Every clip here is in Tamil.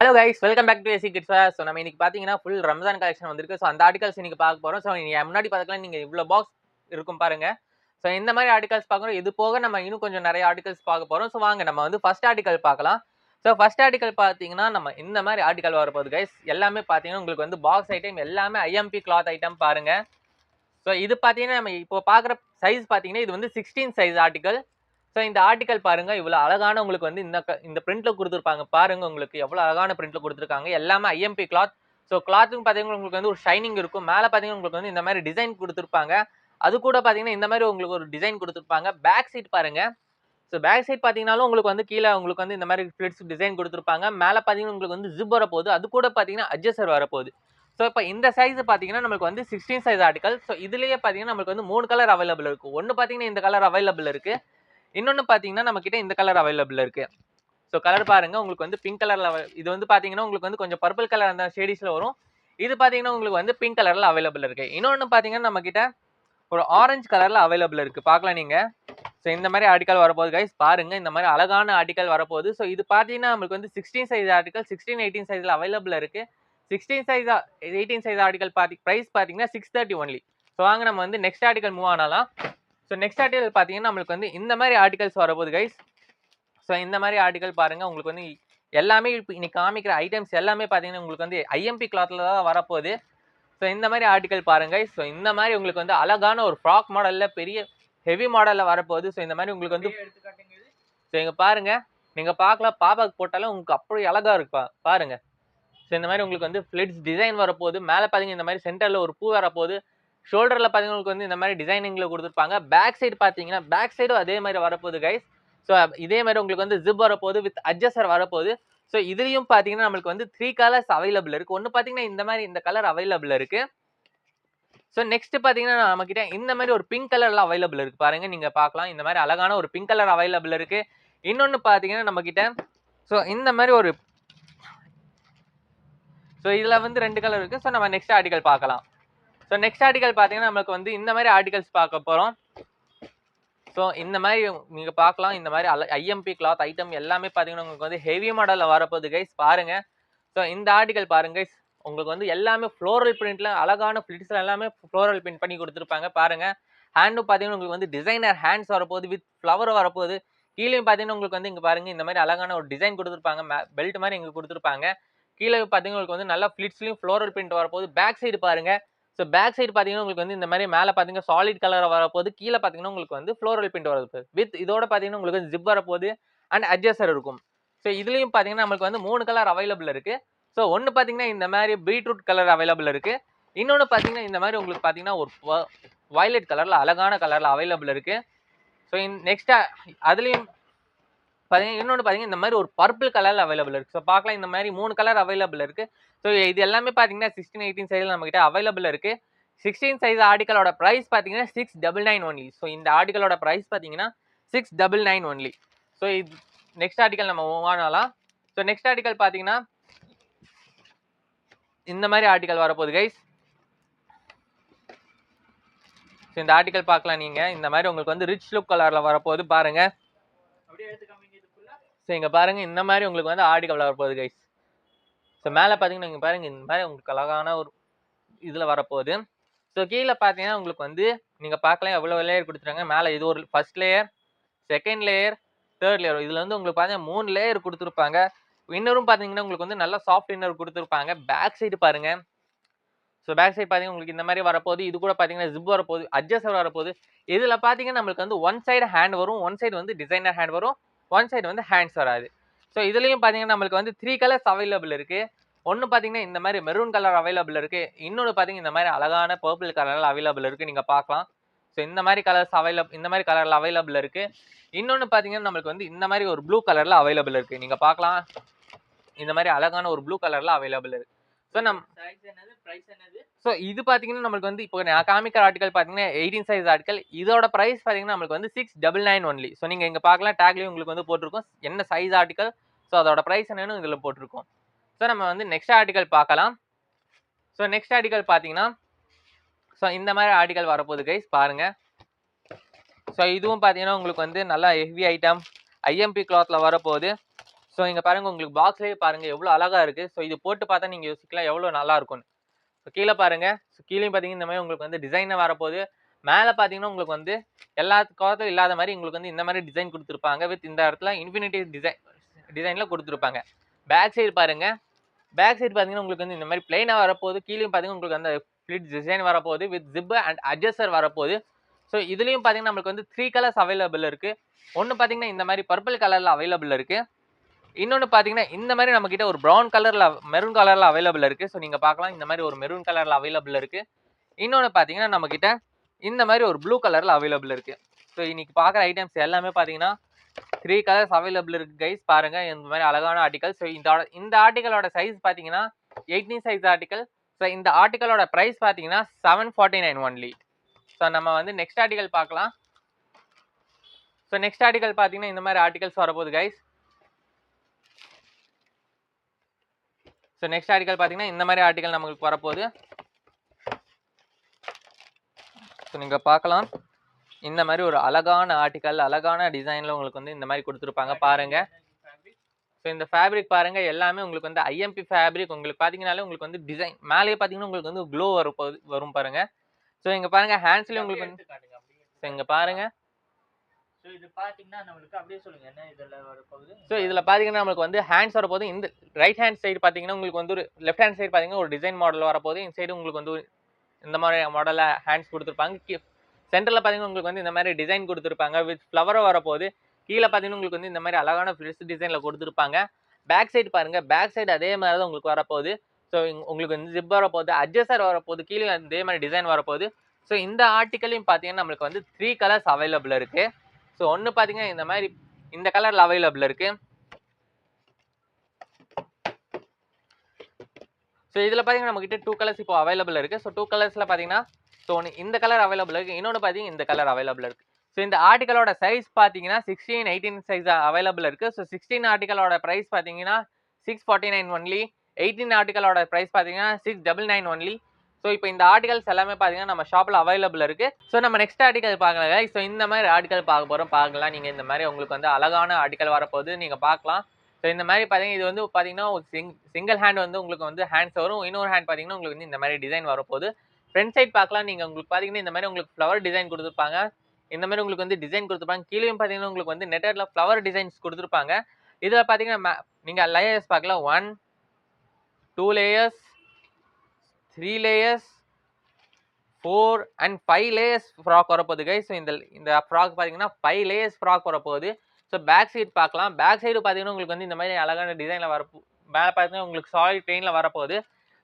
Hello guys, welcome back to AC kids. So நம்ம இன்னைக்கு பார்த்தீங்கன்னா ஃபுல் ரம்ஜான் கலெக்ஷன் வந்திருக்கு. ஸோ அந்த ஆர்டிகல்ஸ் இன்னைக்கு பார்க்க போகிறோம். ஸோ முன்னாடி பார்த்துக்கலாம், நீங்கள் இவ்வளோ பாக்ஸ் இருக்கும் பாருங்க. ஸோ இந்த மாதிரி ஆர்டிகல்ஸ் பார்க்குறோம். இது போக நம்ம இன்னும் கொஞ்சம் நிறைய ஆர்டிகல்ஸ் பார்க்க போகிறோம். ஸோ வாங்க நம்ம வந்து ஃபர்ஸ்ட் ஆர்டிகல் பார்க்கலாம். ஸோ ஃபர்ஸ்ட் ஆர்டிகல் பார்த்தீங்கன்னா நம்ம இந்த மாதிரி ஆர்டிகல் வரப்போகுது கைஸ். எல்லாமே பார்த்தீங்கன்னா உங்களுக்கு வந்து பாக்ஸ் ஐட்டம் எல்லாமே ஐஎம்பி கிளாத் ஐட்டம் பாருங்க. ஸோ இது பார்த்தீங்கன்னா நம்ம இப்போ பார்க்குற சைஸ் பார்த்தீங்கன்னா இது வந்து 16 சைஸ் ஆர்டிகல். ஸோ இந்த ஆர்டிகல் பாருங்க, இவ்வளோ அழகான உங்களுக்கு வந்து இந்த பிரிண்ட்ல கொடுத்துருப்பாங்க பாருங்க. உங்களுக்கு எவ்வளோ அழகான பிரிண்ட்ல கொடுத்துருக்காங்க. எல்லாமே ஐஎம்பி கிளாத். ஸோ கிளாத்தும் பார்த்தீங்கன்னா உங்களுக்கு வந்து ஒரு ஷைனிங் இருக்கும். மேலே பார்த்தீங்கன்னா உங்களுக்கு வந்து இந்த மாதிரி டிசைன் கொடுத்துருப்பாங்க. அது கூட பார்த்தீங்கன்னா இந்த மாதிரி உங்களுக்கு ஒரு டிசைன் கொடுத்துருப்பாங்க. பேக் சைட் பாருங்க. ஸோ பேக் சைட் பார்த்தீங்கன்னாலும் உங்களுக்கு வந்து கீழே உங்களுக்கு வந்து இந்த மாதிரி ஃபிளிட்ஸ் டிசைன் கொடுத்துருப்பாங்க. மேலே பார்த்தீங்கன்னா உங்களுக்கு வந்து ஜிப் வரப்போகுது. அது கூட பார்த்தீங்கன்னா அட்ஜஸ்டர் வரப்போகுது. ஸோ இப்போ இந்த சைஸ் பார்த்தீங்கன்னா நமக்கு வந்து 16 சைஸ் ஆர்டிகல். ஸோ இதுலேயே பார்த்தீங்கன்னா நமக்கு வந்து 3 கலர் அவைலபிள் இருக்குது. ஒன்று பார்த்தீங்கன்னா இந்த கலர் அவைலபிள் இருக்குது. இன்னொன்று பார்த்தீங்கன்னா நம்ம கிட்ட இந்த கலர் அவைலபிள் இருக்கு. ஸோ கலர் பாருங்க, உங்களுக்கு வந்து பிங்க் கலர்ல இது வந்து பார்த்தீங்கன்னா உங்களுக்கு வந்து கொஞ்சம் பர்பிள் கலர் அந்த ஷேடிஸ்ல வரும். இது பார்த்தீங்கன்னா உங்களுக்கு வந்து பிங்க் கலர்ல அவைலபிள் இருக்கு. இன்னொன்று பார்த்தீங்கன்னா நம்ம கிட்ட ஒரு ஆரஞ்சு கலர்ல அவைலபிள் இருக்கு. பார்க்கலாம் நீங்க. ஸோ இந்த மாதிரி ஆர்டிகல் வரப்போகுது கைஸ். பாருங்க, இந்த மாதிரி அழகான ஆர்டிகல் வரப்போகுது. ஸோ இது பார்த்தீங்கன்னா நமக்கு வந்து 16 சைஸ் ஆர்டிகல் 16, 18 சைஸ்ல அவைலபிள் இருக்கு. 16 சைஸ் 18 சைஸ் ஆர்டிகல் பிரைஸ் பார்த்தீங்கன்னா 630 ஒன்லி. ஸோ வாங்க நம்ம வந்து நெக்ஸ்ட் ஆர்டிகல் மூவ் ஆனாலாம். ஸோ நெக்ஸ்ட் ஆர்டிகல் பார்த்தீங்கன்னா நம்மளுக்கு வந்து இந்த மாதிரி ஆர்டிகல்ஸ் வரப்போகுது கைஸ். ஸோ இந்த மாதிரி ஆர்டிகல் பாருங்க, உங்களுக்கு வந்து எல்லாமே இப்போ இன்னைக்கு காமிக்கிற ஐட்டம்ஸ் எல்லாமே பார்த்தீங்கன்னா உங்களுக்கு வந்து ஐஎம்பி கிளாத்ல தான் வரப்போகுது. ஸோ இந்த மாதிரி ஆர்டிகல் பாருங்க. ஸோ இந்த மாதிரி உங்களுக்கு வந்து அழகான ஒரு ஃப்ராக் மாடல்ல பெரிய ஹெவி மாடல்ல வரப்போகுது. ஸோ இந்த மாதிரி உங்களுக்கு வந்து ஸோ இங்க பாருங்க, நீங்க பார்க்கலாம், பாப்பாக்கு போட்டாலும் உங்களுக்கு அப்படி அழகா இருக்கு பாருங்க. ஸோ இந்த மாதிரி உங்களுக்கு வந்து ஃபிளிட்ஸ் டிசைன் வரப்போகுது. மேலே பார்த்தீங்கன்னா இந்த மாதிரி சென்டர்ல ஒரு பூ வரப்போகுது. ஷோல்டர்ல பார்த்தீங்கன்னா உங்களுக்கு வந்து இந்த மாதிரி டிசைனிங்ல கொடுத்துருப்பாங்க. பேக் சைடு பார்த்தீங்கன்னா பேக் சைடும் அதே மாதிரி வரப்போகுது கைஸ். ஸோ இதே மாதிரி உங்களுக்கு வந்து ஜிப் வரப்போகுது, வித் அட்ஜஸ்டர் வரப்போகுது. ஸோ இதுலயும் பார்த்தீங்கன்னா நம்மளுக்கு வந்து 3 கலர்ஸ் அவைலபிள் இருக்கு. ஒன்று பார்த்தீங்கன்னா இந்த மாதிரி இந்த கலர் அவைலபிள் இருக்கு. ஸோ நெக்ஸ்ட் பார்த்தீங்கன்னா நம்ம கிட்ட இந்த மாதிரி ஒரு பிங்க் கலர்ல அவைலபிள் இருக்கு பாருங்க. நீங்க பார்க்கலாம், இந்த மாதிரி அழகான ஒரு பிங்க் கலர் அவைலபிள் இருக்கு. இன்னொன்று பார்த்தீங்கன்னா நம்ம கிட்ட ஸோ இந்த மாதிரி ஒரு ஸோ இதுல வந்து 2 கலர் இருக்கு. ஸோ நம்ம நெக்ஸ்ட் ஆர்டிகல் பார்க்கலாம். ஸோ நெக்ஸ்ட் ஆர்டிகல் பார்த்தீங்கன்னா நமக்கு வந்து இந்த மாதிரி ஆர்டிகல்ஸ் பார்க்க போகிறோம். ஸோ இந்த மாதிரி நீங்கள் பார்க்கலாம், இந்த மாதிரி ஐஎம்பி கிளாத் ஐட்டம் எல்லாமே பார்த்தீங்கன்னா உங்களுக்கு வந்து ஹெவி மாடலில் வரப்போகுது கைஸ். பாருங்க. ஸோ இந்த ஆர்டிகல் பாருங்க கைஸ், உங்களுக்கு வந்து எல்லாமே ஃப்ளோரல் பிரிண்ட்ல அழகான ஃபிளிட்ஸ்ல எல்லாமே ஃப்ளோரல் பிரிண்ட் பண்ணி கொடுத்துருப்பாங்க பாருங்க. ஹேண்டும் பார்த்தீங்கன்னா உங்களுக்கு வந்து டிசைனர் ஹேண்ட்ஸ் வரப்போகுது, வித் ஃப்ளவர் வரப்போகுது. கீழே பார்த்தீங்கன்னா உங்களுக்கு வந்து இங்கே பாருங்க, இந்த மாதிரி அழகான ஒரு டிசைன் கொடுத்துருப்பாங்க. பெல்ட் மாதிரி இங்கே கொடுத்துருப்பாங்க. கீழே பார்த்தீங்கன்னா உங்களுக்கு வந்து நல்லா ஃபிளிட்ஸ்லையும் ஃப்ளோரல் பிரிண்ட் வரப்போகுது. பேக் சைடு பாருங்க. ஸோ பேக் சைடு பார்த்தீங்கன்னா உங்களுக்கு வந்து இந்த மாதிரி மேலே பார்த்தீங்கன்னா சாலிட் கலர் வரப்போகுது. கீழே பார்த்தீங்கன்னா உங்களுக்கு வந்து ஃப்ளோரல் பிரிண்ட் வரப்போகுது. வித் இதோட பார்த்தீங்கன்னா உங்களுக்கு ஜிப் வரப்போகுது அண்ட் அட்ஜஸ்டர் இருக்கும். ஸோ இதுலேயும் பார்த்தீங்கன்னா நம்மளுக்கு வந்து 3 கலர் அவைலபிள் இருக்கு. ஸோ ஒன்று பார்த்தீங்கன்னா இந்த மாதிரி பீட்ரூட் கலர் அவைலபிள் இருக்கு. இன்னொன்று பார்த்தீங்கன்னா இந்த மாதிரி உங்களுக்கு பார்த்தீங்கன்னா ஒரு வயலட் கலர்ல அழகான கலர்ல அவைலபிள் இருக்கு. ஸோ நெக்ஸ்ட் அதுலேயும் பார்த்தீங்கன்னா இன்னொன்று பார்த்தீங்கன்னா இந்த மாதிரி ஒரு பர்பிள் கலர்ல அவைலபிள் இருக்கு. ஸோ பார்க்கலாம், இந்த மாதிரி 3 கலர் அவைலபிள் இருக்கு. ஸோ இது எல்லாமே பார்த்தீங்கன்னா 16, 18 சைஸ்ல நம்ம கிட்ட அவைலபிள் இருக்கு. 16 சைஸ் ஆர்டிகளோட பிரைஸ் பார்த்தீங்கன்னா 699 ஒன்லி. ஸோ இந்த ஆர்டிகளோட பிரைஸ் பார்த்தீங்கன்னா 699 ஒன்லி. ஸோ இது நெக்ஸ்ட் ஆர்டிகல் நம்ம மூவ் ஆனாலாம். ஸோ நெக்ஸ்ட் ஆர்டிகல் பார்த்தீங்கன்னா இந்த மாதிரி ஆர்டிகல் வரப்போகுது கைஸ். ஸோ இந்த ஆர்டிகல் பார்க்கலாம் நீங்க. இந்த மாதிரி உங்களுக்கு வந்து ரிச் லுக் கலர்ல வரப்போகுது பாருங்க. ஸோ இங்க பாருங்க, இந்த மாதிரி உங்களுக்கு வந்து ஆர்டிகல் வரப்போகுது கைஸ். ஸோ மேலே பார்த்தீங்கன்னா இங்கே பாருங்க, இந்த மாதிரி உங்களுக்கு அழகான ஒரு இதில் வரப்போகுது. ஸோ கீழே பார்த்தீங்கன்னா உங்களுக்கு வந்து நீங்கள் பார்க்கலாம் எவ்வளோ லேயர் கொடுத்துருக்காங்க. மேலே இது ஒரு first layer, second layer, third layer. இதில் வந்து உங்களுக்கு பார்த்தீங்கன்னா 3 லேயர் கொடுத்துருப்பாங்க. இன்னரும் பார்த்தீங்கன்னா உங்களுக்கு வந்து நல்ல சாஃப்ட் இன்னர் கொடுத்துருப்பாங்க. பேக் சைடு பாருங்க. ஸோ பேக் சைடு பார்த்தீங்கன்னா உங்களுக்கு இந்த மாதிரி வரப்போகுது. இது கூட பார்த்தீங்கன்னா ஜிப் வரப்போகுது, அட்ஜஸ்டர் வரப்போகுது. இதில் பார்த்தீங்கன்னா நம்மளுக்கு வந்து ஒன் சைடு ஹேண்ட் வரும், ஒன் சைடு வந்து டிசைனர் ஹேண்ட் வரும், ஒன் சைடு வந்து ஹேண்ட்ஸ் வராது. ஸோ இதுலேயும் பார்த்தீங்கன்னா நம்மளுக்கு வந்து 3 கலர்ஸ் அவைலபிள் இருக்குது. ஒன்று பார்த்தீங்கன்னா இந்த மாதிரி மெரூன் கலர் அவைலபிள் இருக்குது. இன்னொன்று பார்த்தீங்கன்னா இந்த மாதிரி அழகான பர்பிள் கலரில் அவைலபிள் இருக்குது. நீங்கள் பார்க்கலாம். ஸோ இந்த மாதிரி கலர்ஸ் இந்த மாதிரி கலரில் அவைலபிள் இருக்குது. இன்னொன்று பார்த்தீங்கன்னா நம்மளுக்கு வந்து இந்த மாதிரி ஒரு ப்ளூ கலரில் அவைலபிள் இருக்குது. நீங்கள் பார்க்கலாம், இந்த மாதிரி அழகான ஒரு ப்ளூ கலரில் அவைலபிள் இருக்குது. ஸோ ஸோ இது பார்த்தீங்கன்னா நம்மளுக்கு வந்து இப்போ நான் காமிக்கிற ஆர்டிகல் பார்த்தீங்கன்னா 18 சைஸ் ஆர்டிகல். இதோட ப்ரைஸ் பார்த்தீங்கன்னா நம்மளுக்கு வந்து 699 ஒன்லி. ஸோ நீங்கள் இங்கே பார்க்கலாம், டேக்லேயும் உங்களுக்கு வந்து போட்டிருக்கோம் என்ன சைஸ் ஆர்டிகல். ஸோ அதோட ப்ரைஸ் என்னன்னு இதில் போட்டிருக்கோம். ஸோ நம்ம வந்து நெக்ஸ்ட் ஆர்டிகல் பார்க்கலாம். ஸோ நெக்ஸ்ட் ஆர்டிகல் பார்த்தீங்கன்னா ஸோ இந்த மாதிரி ஆர்டிகல் வரப்போகுது கைஸ் பாருங்க. ஸோ இதுவும் பார்த்தீங்கன்னா உங்களுக்கு வந்து நல்லா ஹெவி ஐட்டம் ஐஎம்பி கிளாத்தில் வரப்போகுது. ஸோ ஸோ இங்க பாருங்க உங்களுக்கு பாக்ஸ்லயே பாருங்க எவ்வளோ அழகா இருக்கு. ஸோ இது போட்டு பார்த்தா நீங்க யோசிக்கலாம் எவ்வளோ நல்லா இருக்கும்னு. ஸோ கீழ பாருங்க. ஸோ கீழயும் பார்த்தீங்கன்னா, இந்த மாரி உங்களுக்கு வந்து டிசைனா வரப்போது. மேல பார்த்தீங்கன்னா, உங்களுக்கு வந்து எல்லா காலத்துலயும் இல்லாத மாரி உங்களுக்கு வந்து இந்த மாரி டிசைன் குடுத்துருப்பாங்க. வித் இந்த இடத்துல இன்ஃபினிட்டி டிசைன்ல குடுத்துருப்பாங்க. பேக் சைடு பாருங்க. பேக் சைடு பார்த்தீங்கன்னா, உங்களுக்கு வந்து இந்த மாரி பிளெயினா வரப்போது. கீழயும் பார்த்தீங்கன்னா, உங்களுக்கு அந்த ஃபிளிட் டிசைன் வரப்போது. வித் ஜிப் அண்ட் அட்ஜஸ்டர் வரப்போது. ஸோ இதுலயும் பார்த்தீங்கன்னா, நம்மளுக்கு வந்து 3 கலர்ஸ் அவைலபிள் இருக்கு. ஒண்ணு பார்த்தீங்கன்னா, இந்த மாரி பர்பிள் கலர்ல அவைலபிள் இருக்கு. இன்னொன்னு பார்த்தீங்கன்னா, இந்த மாரி நம்மகிட்ட ஒரு ப்ரவுன் கலர்ல மெரூன் கலர்ல அவைலபிள் இருக்கு. ஸோ நீங்க பார்க்கலாம். இந்த மாரி ஒரு மெரூன் கலர்ல அவைலபிள் இருக்கு. இன்னொன்னு பார்த்தீங்கன்னா, நம்மகிட்ட இந்த மாரி ஒரு ப்ளூ கலர்ல அவைலபிள் இருக்கு. ஸோ இன்னைக்கு பார்க்குற ஐட்டம்ஸ் எல்லாமே பார்த்தீங்கன்னா, 3 கலர்ஸ் அவைலபிள் இருக்கு கைஸ். பாருங்க இந்த மாரி அழகான ஆர்டிகல். ஸோ இந்த ஆர்டிகளோட சைஸ் பார்த்தீங்கன்னா, 18 சைஸ் ஆர்டிகல். ஸோ இந்த ஆர்டிகளோட பிரைஸ் பார்த்தீங்கன்னா, 749 ஒன்லி. ஸோ நம்ம வந்து நெக்ஸ்ட் ஆர்டிகல் பார்க்கலாம். ஸோ நெக்ஸ்ட் ஆர்டிகல் பார்த்தீங்கன்னா, இந்த மாரி ஆர்டிகல்ஸ் வரப்போகுது கைஸ். ஸோ நெக்ஸ்ட் ஆர்டிகல் பார்த்தீங்கன்னா, இந்த மாரி ஆர்டிகல் நமக்கு வரப்போகுது. ஸோ நீங்க பார்க்கலாம். இந்த மாரி ஒரு அழகான ஆர்டிகல், அழகான டிசைன்ல உங்களுக்கு வந்து இந்த மாரி குடுத்துருப்பாங்க பாருங்க. ஸோ இந்த ஃபேப்ரிக் பாருங்க எல்லாமே உங்களுக்கு வந்து ஐஎம்பி ஃபேப்ரிக். உங்களுக்கு பார்த்தீங்கனாலே உங்களுக்கு வந்து டிசைன் மேலேயே பார்த்தீங்கன்னா, உங்களுக்கு வந்து க்ளோ வரும் பாருங்க. ஸோ இங்க பாருங்க ஹேண்ட்ஸ்லயும் உங்களுக்கு வந்து ஸோ இங்க பாருங்க. ஸோ இது பார்த்தீங்கன்னா, நம்மளுக்கு அப்படியே சொல்லுங்க. என்ன இதுல வரப்போகுது? ஸோ இதுல பார்த்தீங்கன்னா, நம்மளுக்கு வந்து ஹேண்ட்ஸ் வரப்போது. இந்த ரைட் ஹேண்ட் சைடு பார்த்தீங்கன்னா, உங்களுக்கு வந்து ஒரு லெஃப்ட் ஹேண்ட் சைடு பார்த்தீங்கன்னா, ஒரு டிசைன் மாடல் வரப்போது. இந்த சைடு உங்களுக்கு வந்து இந்த மாரி மாடல்ல ஹேண்ட்ஸ் குடுத்துருப்பாங்க. சென்டர்ல பார்த்தீங்கன்னா, உங்களுக்கு வந்து இந்த மாரி டிசைன் குடுத்துருப்பாங்க. வித் ஃப்ளவரும் வரப்போகுது. கீழ பார்த்தீங்கன்னா, உங்களுக்கு வந்து இந்த மாரி அழகான ஃபிளிட்ஸ் டிசைன்ல குடுத்துருப்பாங்க. பேக் சைடு பாருங்க. பேக் சைடு அதே மாரி தான் உங்களுக்கு வரப்போகுது. ஸோ உங்களுக்கு வந்து ஜிப் வரப்போகுது. அட்ஜஸ்டர் வரப்போகுது. கீழயும் அதே மாரி டிசைன் வரப்போகுது. ஸோ இந்த ஆர்டிகலையும் பார்த்தீங்கன்னா, நம்மளுக்கு வந்து 3 கலர்ஸ் அவைலபிள் இருக்கு. ஸோ ஒண்ணு பார்த்தீங்கன்னா, இந்த மாரி இந்த கலர்ல அவைலபிள் இருக்கு. ஸோ இதுல பார்த்தீங்கன்னா, நம்மகிட்ட 2 கலர்ஸ் இப்போ அவைலபிள் இருக்கு. ஸோ 2 கலர்ஸ்ல பார்த்தீங்கன்னா, ஸோ ஒண்ணு இந்த கலர் அவைலபிள் இருக்கு. இன்னொன்னு பார்த்தீங்கன்னா, இந்த கலர் அவைலபிள் இருக்கு. ஸோ இந்த ஆர்டிகளோட சைஸ் பார்த்தீங்கன்னா, 16, 18 சைஸ் அவைலபிள் இருக்கு. ஸோ 16 ஆர்டிகளோட பிரைஸ் பார்த்தீங்கன்னா, 649 ஒன்லி. 18 ஆர்டிகளோட பிரைஸ் பார்த்தீங்கன்னா, 699 ஒன்லி. ஸோ இப்போ இந்த ஆர்டிகல்ஸ் எல்லாமே பார்த்தீங்கன்னா, நம்ம ஷாப்ல அவைலபிள் இருக்கு. ஸோ நம்ம நெக்ஸ்ட் ஆர்டிகல் பார்க்கலாம். ஸோ இந்த மாரி ஆர்டிகல் பார்க்க போறோம். பார்க்கலாம். நீங்க இந்த மாரி உங்களுக்கு வந்து அழகான ஆர்டிகல் வரப்போகுது. நீங்க பார்க்கலாம். ஸோ இந்த மாரி பார்த்தீங்கன்னா, இது வந்து பார்த்தீங்கன்னா, ஒரு சிங்கிள் ஹேண்ட் வந்து உங்களுக்கு வந்து ஹேண்ட்ஸ் வரும். இன்னொரு ஹேண்ட் பார்த்தீங்கன்னா, உங்களுக்கு வந்து இந்த மாரி டிசைன் வரப்போகுது. ஃப்ரண்ட் சைட் பார்க்கலாம். நீங்க உங்களுக்கு பார்த்தீங்கன்னா, இந்த மாரி உங்களுக்கு ஃப்ளவர் டிசைன் குடுத்துருப்பாங்க. இந்த மாரி உங்களுக்கு வந்து டிசைன் குடுத்துருப்பாங்க. கீழயும் பார்த்தீங்கன்னா, உங்களுக்கு வந்து நெட்டட்ல ஃப்ளவர் டிசைன்ஸ் குடுத்துருப்பாங்க. இதுல பார்த்தீங்கன்னா, நீங்க லேயர்ஸ் பார்க்கலாம். 1, 2 layers, 3 layers, 4 and 5 layers frock வரப்போகுது கைஸ். ஸோ இந்த ஃப்ராக் பார்த்தீங்கன்னா, 5 லேயர்ஸ் ஃப்ராக் வரப்போகுது. ஸோ பேக் சைடு பார்க்கலாம். பேக் சைடு பார்த்தீங்கன்னா, உங்களுக்கு வந்து இந்த மாரி அழகான டிசைன்ல மேல பார்த்தீங்கன்னா, உங்களுக்கு சாலிட் பிளெயின்ல வரப்போகுது.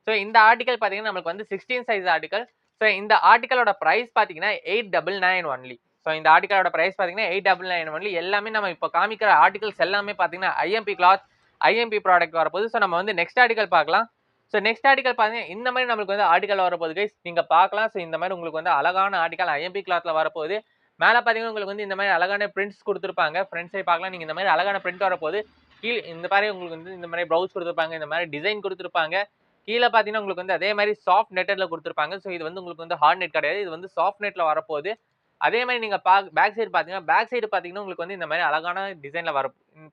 ஸோ இந்த ஆர்டிகல் பார்த்தீங்கன்னா, நமக்கு வந்து 16 சைஸ் ஆர்டிகல். ஸோ இந்த ஆர்டிகலோட பிரைஸ் பார்த்தீங்கன்னா, 899 ஒன்லி. ஸோ இந்த ஆர்டிகலோட பிரைஸ் பார்த்தீங்கன்னா, 899 ஒன்லி. எல்லாமே நம்ம இப்போ காமிக்கிற ஆர்டிகல்ஸ் எல்லாமே பார்த்தீங்கன்னா, ஐஎம்பி கிளாத், ஐஎம்பி ப்ராடக்ட் வரப்போகுது. ஸோ நம்ம வந்து நெக்ஸ்ட் ஆர்டிகல் பார்க்கலாம். ஸோ நெக்ஸ்ட் ஆர்டிகல் பார்த்தீங்கன்னா, இந்த மாரி நம்மளுக்கு வந்து ஆர்டிகல் வரப்போகுது கைஸ். நீங்க பார்க்கலாம். ஸோ இந்த மாரி உங்களுக்கு வந்து அழகான ஆர்டிகல் ஐஎம்பி கிளாத்ல வரப்போகுது. மேல பார்த்தீங்கன்னா, உங்களுக்கு வந்து இந்த மாரி அழகான பிரிண்ட்ஸ் குடுத்துருப்பாங்க. ஃப்ரண்ட் சைடு பார்க்கலாம். நீங்க இந்த மாரி அழகான பிரிண்ட் வரப்போகுது. கீழ இந்த மாரி உங்களுக்கு வந்து இந்த மாரி ப்ளவுஸ் குடுத்துருப்பாங்க. இந்த மாரி டிசைன் குடுத்துருப்பாங்க. கீழ பார்த்தீங்கன்னா, உங்களுக்கு வந்து அதே மாரி சாஃப்ட் நெட்டட்ல குடுத்துருப்பாங்க. ஸோ இது வந்து உங்களுக்கு வந்து ஹார்ட் நெட் கிடையாது. இது வந்து சாஃப்ட் நெட்ல வரப்போகுது. அதே மாரி நீங்க பேக் சைடு பார்த்தீங்கன்னா, உங்களுக்கு வந்து இந்த மாரி அழகான டிசைன்ல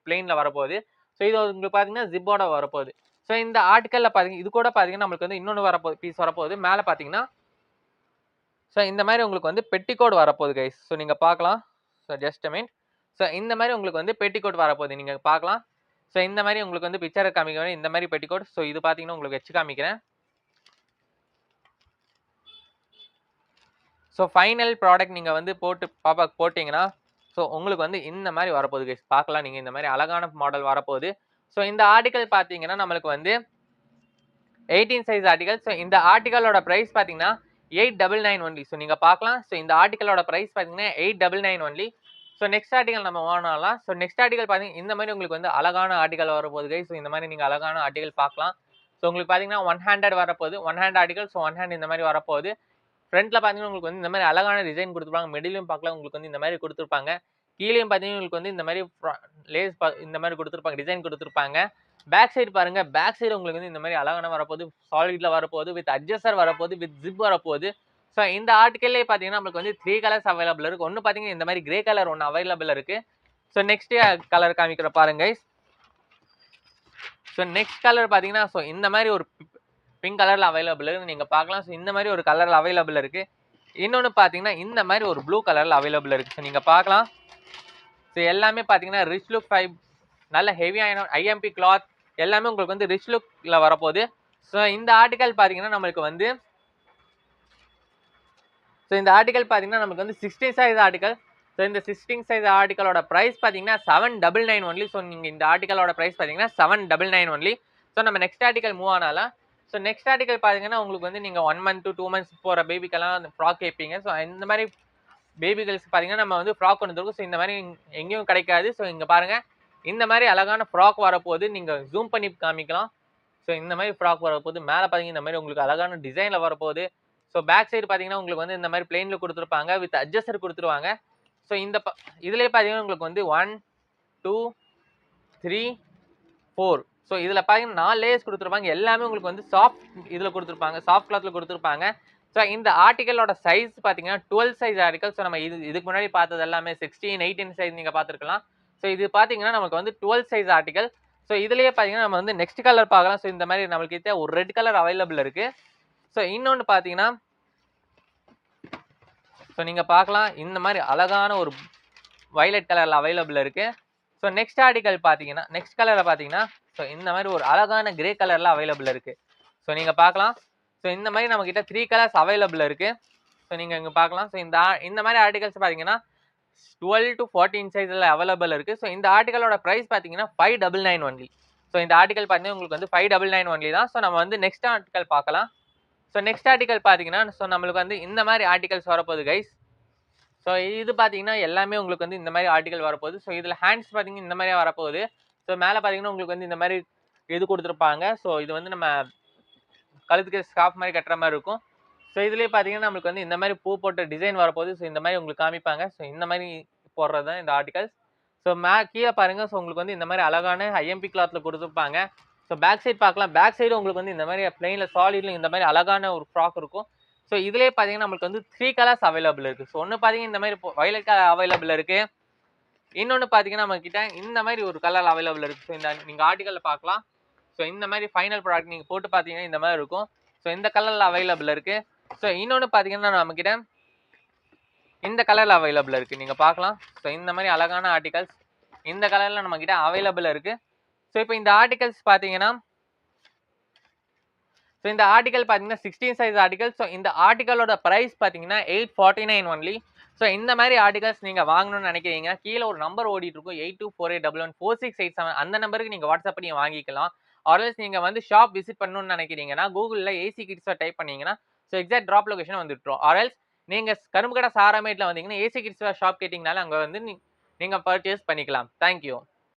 பிளெயின்ல வரப்போகுது. ஸோ இது உங்களுக்கு பார்த்தீங்கன்னா, ஜிப்போட வரப்போகுது. ஸோ இந்த ஆர்டிகல்ல பார்த்தீங்கன்னா, இது கூட பார்த்தீங்கன்னா, நம்மளுக்கு வந்து இன்னொன்னு பீஸ் வரப்போகுது. மேல பார்த்தீங்கன்னா, ஸோ இந்த மாரி உங்களுக்கு வந்து பெட்டிகோட் வரப்போகுது கைஸ். ஸோ நீங்க பார்க்கலாம். So just a minute. So இந்த மாரி உங்களுக்கு வந்து பெட்டிகோட் வரப்போகுது. நீங்க பார்க்கலாம். ஸோ இந்த மாரி உங்களுக்கு வந்து பிக்சர காமிக்கிறேன். இந்த மாரி பெட்டிகோட். ஸோ இது பார்த்தீங்கன்னா, உங்களுக்கு வச்சு காமிக்கிறேன். ஸோ ஃபைனல் ப்ராடக்ட் நீங்க வந்து பாப்பாக்கு போட்டீங்கன்னா, ஸோ உங்களுக்கு வந்து இந்த மாரி வரப்போகுது கைஸ். பார்க்கலாம். நீங்க இந்த மாரி அழகான மாடல் வரப்போகுது. ஸோ இந்த ஆர்டிகல் பார்த்தீங்கன்னா, நம்மளுக்கு வந்து 18 சைஸ் ஆர்டிகல். ஸோ இந்த ஆர்டிகலோட பிரைஸ் பார்த்தீங்கன்னா, 899 ஒன்லி. ஸோ நீங்க பார்க்கலாம். ஸோ இந்த ஆர்டிகலோட பிரைஸ் பார்த்தீங்கன்னா, 899 ஒன்லி. ஸோ நெக்ஸ்ட் ஆர்டிகல் நம்ம வாங்கலாம். ஸோ நெக்ஸ்ட் ஆர்டிகல் பார்த்தீங்கன்னா, இந்த மாரி உங்களுக்கு வந்து அழகான ஆர்டிகல் வரப்போகுது கைஸ். ஸோ இந்த மாரி நீங்க அழகான ஆர்டிகல் பார்க்கலாம். ஸோ உங்களுக்கு பார்த்தீங்கன்னா, ஒன் ஹேண்டட் வரப்போகுது. One hand article. So one hand இந்த மாரி வரப்போகுது. ஃப்ரண்ட்ல பார்த்தீங்கன்னா, உங்களுக்கு வந்து இந்த மாரி அழகான டிசைன் குடுத்துருப்பாங்க. மிடில்லயும் பார்க்கலாம். உங்களுக்கு வந்து இந்த மாரி குடுத்துருப்பாங்க. கீழயும் பார்த்தீங்கன்னா, உங்களுக்கு வந்து இந்த மாரி லேஸ் இந்த மாரி குடுத்துருப்பாங்க. டிசைன் குடுத்துருப்பாங்க. பேக் சைடு பாருங்க. பேக் சைடு உங்களுக்கு வந்து இந்த மாரி அழகான வரப்போகுது. சாலிட்ல வரப்போகுது. வித் அட்ஜஸ்டர் வரப்போகுது. வித் ஜிப் வரப்போகுது. ஸோ இந்த ஆர்டிகல்லே பார்த்தீங்கன்னா, நம்மளுக்கு வந்து 3 கலர்ஸ் அவைலபிள் இருக்கு. ஒண்ணு பார்த்தீங்கன்னா, இந்த மாரி கிரே கலர் ஒண்ணு அவைலபிள் இருக்கு. ஸோ நெக்ஸ்ட் கலர் காமிக்கிறேன் பாருங்க கைஸ். ஸோ நெக்ஸ்ட் கலர் பார்த்தீங்கன்னா ஸோ இந்த மாதிரி ஒரு பிங்க் கலரில் அவைலபிள் இருக்குது நீங்கள் பார்க்கலாம். ஸோ இந்த மாதிரி ஒரு கலரில் அவைலபிள் இருக்குது. இன்னொன்று பார்த்தீங்கன்னா இந்த மாதிரி ஒரு ப்ளூ கலரில் அவைலபிள் இருக்குது. ஸோ நீங்கள் பார்க்கலாம். ஸோ எல்லாமே பார்த்தீங்கன்னா ரிச் லுக் நல்ல ஹெவியான ஐஎம்பி கிளாத் எல்லாமே உங்களுக்கு வந்து ரிச் லுக்கில் வரப்போகுது. ஸோ இந்த ஆர்டிக்கல் பார்த்தீங்கன்னா நம்மளுக்கு வந்து 16 சைஸ் ஆர்டிக்கல். ஸோ இந்த 16 சைஸ் ஆர்டிக்கலோட ப்ரைஸ் பார்த்தீங்கன்னா 799 ஒன்லி. ஸோ நீங்கள் இந்த ஆர்டிக்கலோட ப்ரைஸ் பார்த்தீங்கன்னா 799 ஒன்லி. ஸோ நம்ம நெக்ஸ்ட் ஆர்டிக்கல் மூவ் ஆனாலாம். ஸோ நெக்ஸ்ட் ஆர்டிக்கல் பார்த்தீங்கன்னா உங்களுக்கு வந்து நீங்கள் 1 month to 2 months போகிற பேபிக்கெல்லாம் ஃப்ராக் கேட்பீங்க. ஸோ இந்த மாதிரி பேபி கேர்ள்ஸ் பார்த்தீங்கன்னா நம்ம வந்து ஃப்ராக் கொண்டு வந்துருக்கோம். ஸோ இந்த மாதிரி எங்கேயும் கிடைக்காது. ஸோ இங்கே பாருங்கள், இந்த மாதிரி அழகான ஃப்ராக் வரப்போகுது. நீங்கள் ஜூம் பண்ணி காமிக்கலாம். ஸோ இந்த மாதிரி ஃப்ராக் வரப்போகுது. மேலே பார்த்தீங்கன்னா இந்த மாதிரி உங்களுக்கு அழகான டிசைனில் வரப்போகுது. ஸோ பேக் சைடு பார்த்தீங்கன்னா உங்களுக்கு வந்து இந்த மாதிரி பிளெயினில் கொடுத்துருப்பாங்க, வித் அட்ஜஸ்டர் கொடுத்துருவாங்க. ஸோ இந்த இதுலேயே பார்த்தீங்கன்னா உங்களுக்கு வந்து 1 2 3 4. ஸோ இதில் பார்த்தீங்கன்னா 4 லேயர்ஸ் கொடுத்துருப்பாங்க. எல்லாமே உங்களுக்கு வந்து சாஃப்ட் இதில் கொடுத்துருப்பாங்க, சாஃப்ட் கிளாத்தில் கொடுத்துருப்பாங்க. ஸோ இந்த ஆர்டிக்கலோட சைஸ் பார்த்தீங்கன்னா 12 சைஸ் ஆர்டிக்கல். ஸோ நம்ம இதுக்கு முன்னாடி பார்த்தது எல்லாமே 16 18 சைஸ் நீங்கள் பார்த்துருக்கலாம். ஸோ இது பார்த்தீங்கன்னா நமக்கு வந்து 12 சைஸ் ஆர்டிக்கல். ஸோ இதுலேயே பார்த்தீங்கன்னா நம்ம வந்து நெக்ஸ்ட் கலர் பார்க்கலாம். ஸோ இந்த மாதிரி நம்மளுக்கு கிட்ட ஒரு ரெட் கலர் அவைலபிள் இருக்குது. ஸோ இன்னொன்று பார்த்தீங்கன்னா ஸோ நீங்கள் பார்க்கலாம், இந்த மாதிரி அழகான ஒரு வயலட் கலரில் அவைலபிள் இருக்குது. ஸோ நெக்ஸ்ட் ஆர்டிக்கல் பார்த்தீங்கன்னா நெக்ஸ்ட் கலரில் பார்த்தீங்கன்னா ஸோ இந்த மாதிரி ஒரு அழகான கிரே கலரில் அவைலபிள் இருக்குது. ஸோ நீங்கள் பார்க்கலாம். ஸோ இந்த மாதிரி நம்மக்கிட்ட 3 கலர்ஸ் அவைலபிள் இருக்குது. ஸோ நீங்கள் இங்கே பார்க்கலாம். ஸோ இந்த மாதிரி ஆர்டிகல்ஸ் பார்த்தீங்கன்னா 12 to 14 சைஸில் அவைலபிள் இருக்குது. ஸோ இந்த ஆர்டிக்கலோட ப்ரைஸ் பார்த்தீங்கன்னா 599 ஒன்லி. ஸோ இந்த ஆர்டிக்கல் பார்த்தீங்கன்னா உங்களுக்கு வந்து 599 ஒன்லி தான். ஸோ நம்ம வந்து நெக்ஸ்ட் ஆர்டிக்கல் பார்க்கலாம். ஸோ நெக்ஸ்ட் ஆர்டிக்கல் பார்த்தீங்கன்னா ஸோ நம்மளுக்கு வந்து இந்த மாதிரி ஆர்டிகல்ஸ் வரப்போகுது கைஸ். ஸோ இது பார்த்தீங்கன்னா எல்லாமே உங்களுக்கு வந்து இந்த மாதிரி ஆர்டிக்கல் வரப்போகுது. ஸோ இதில் ஹேண்ட்ஸ் பார்த்தீங்கன்னா இந்த மாதிரியே வரப்போகுது. ஸோ மேலே பார்த்தீங்கன்னா உங்களுக்கு வந்து இந்த மாதிரி இது கொடுத்துருப்பாங்க. ஸோ இது வந்து நம்ம கழுத்துக்கு ஸ்கார்ஃப் மாதிரி கட்டுற மாதிரி இருக்கும். ஸோ இதுலேயே பார்த்தீங்கன்னா நம்மளுக்கு வந்து இந்த மாதிரி பூ போட்ட டிசைன் வரப்போகுது. ஸோ இந்த மாதிரி உங்களுக்கு காமிப்பாங்க. ஸோ இந்த மாதிரி போடுறது தான் இந்த ஆர்டிகல்ஸ். ஸோ கீழே பாருங்கள். ஸோ உங்களுக்கு வந்து இந்த மாதிரி அழகான ஐஎம்பி கிளாத்தில் கொடுத்துருப்பாங்க. ஸோ பேக் சைடு பார்க்கலாம். பேக் சைடு உங்களுக்கு வந்து இந்த மாதிரி பிளெயினில் சாலிடில் இந்த மாதிரி அழகான ஒரு ஃப்ராக் இருக்கும். ஸோ இதுலேயே பார்த்தீங்கன்னா நம்மளுக்கு வந்து 3 கலர்ஸ் அவைலபிள் இருக்குது. ஸோ ஒன்று பார்த்தீங்கன்னா இந்த மாதிரி வயலட் கலர் அவைலபிள் இருக்குது. இன்னொன்று பார்த்தீங்கன்னா நம்மக்கிட்ட இந்த மாதிரி ஒரு கலர் அவைலபிள் இருக்குது. ஸோ இந்த நீங்கள் ஆர்டிக்கலில் பார்க்கலாம். ஸோ இந்த மாதிரி ஃபைனல் ப்ராடக்ட் நீங்கள் போட்டு பார்த்தீங்கன்னா இந்த மாதிரி இருக்கும். ஸோ இந்த கலரில் அவைலபிள் இருக்குது. ஸோ இன்னொன்று பார்த்தீங்கன்னா நம்மக்கிட்ட இந்த கலரில் அவைலபிள் இருக்குது. நீங்கள் பார்க்கலாம். ஸோ இந்த மாதிரி அழகான ஆர்டிகல்ஸ் இந்த கலரில் நம்மக்கிட்ட அவைலபிள் இருக்குது. ஸோ இப்போ இந்த ஆர்டிகல்ஸ் பார்த்தீங்கன்னா ஸோ இந்த ஆர்டிகல் பார்த்தீங்கன்னா 16 சைஸ் ஆர்டிகல். ஸோ இந்த ஆர்டிகலோட ப்ரைஸ் பார்த்தீங்கன்னா 849 ஒன்லி. ஸோ இந்த மாதிரி ஆர்டிகல்ஸ் நீங்கள் வாங்கணும்னு நினைக்கிறீங்க, கீழே ஒரு நம்பர் ஓடிட்டு இருக்கும் 8248114687. அந்த நம்பருக்கு நீங்கள் வாட்ஸ்அப் பண்ணி வாங்கிக்கலாம். ஆர்எல்ஸ் நீங்கள் வந்து ஷாப் விசிட் பண்ணணும்னு நினைக்கிறீங்கன்னா கூகுளில் ஏசி கிட்ஸை டைப் பண்ணிங்கன்னா ஸோ எக்ஸாக்ட் ட்ராப் லொகேஷன் வந்துட்டுரும். ஆர்எல்ஸ் நீங்கள் கரும்புக்கடை சாராமேட்டில் வந்தீங்கன்னா ஏசி கிட்ஸ் ஷாப் கேட்டிங்கனால அங்கே வந்து நீங்கள் பர்ச்சேஸ் பண்ணிக்கலாம். தேங்க்யூ.